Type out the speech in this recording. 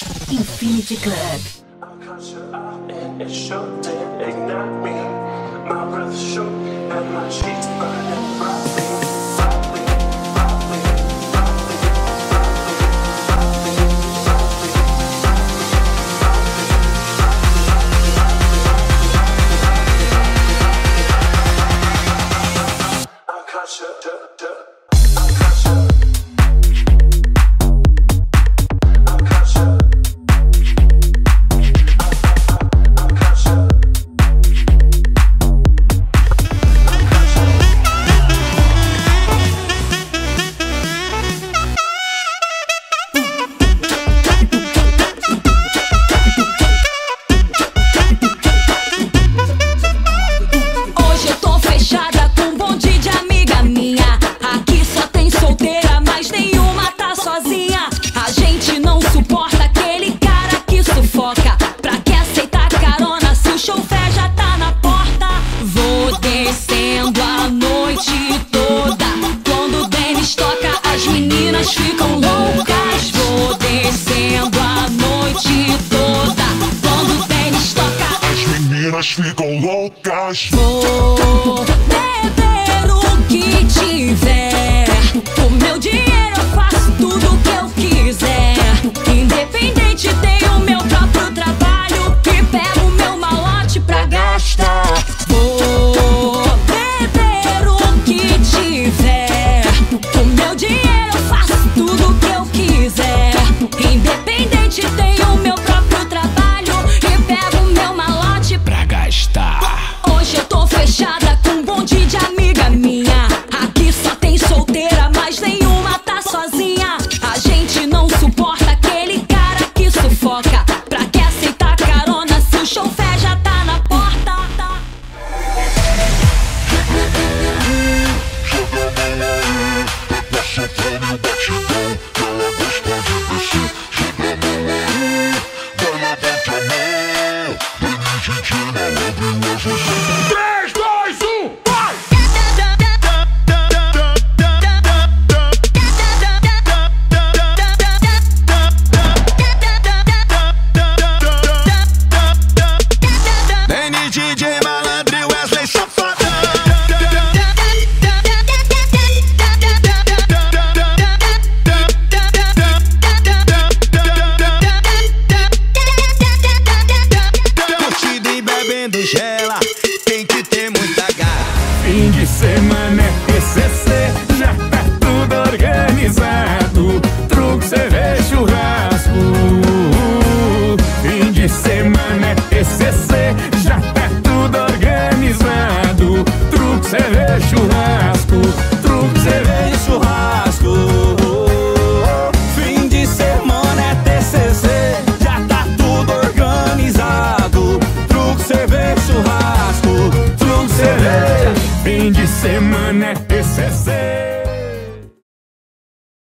Infinity Club. I caught your eye and it sure did ignite me. My breath shook and my cheeks burning brightly. Ficam loucas. Vou beber o que tiver. O meu dinheiro eu faço tudo o que eu quiser. Independente, tenho meu próprio trabalho e pego meu malote pra gastar. Vou beber o que tiver. O meu dinheiro eu faço tudo o que eu quiser. Independente, tenho meu próprio trabalho e pego meu malote pra gastar. Hoje eu tô fechada com um bonde de amiga minha. Aqui só tem solteira, mas nenhuma tá sozinha. A gente não suporta aquele cara que sufoca. Pra que aceitar carona se o chofé já tá na porta? Gela, tem que ter muita garra. Fim de semana é TCC, já tá tudo organizado. Truque, cerveja, churrasco. Fim de semana é TCC, já tá tudo organizado. Truque, cerveja, churrasco. Truque, cerveja, churrasco. Fim de semana é TCC, já tá tudo organizado. Truque, cerveja, churrasco. Truque, cerveja. Fim de semana é TCC.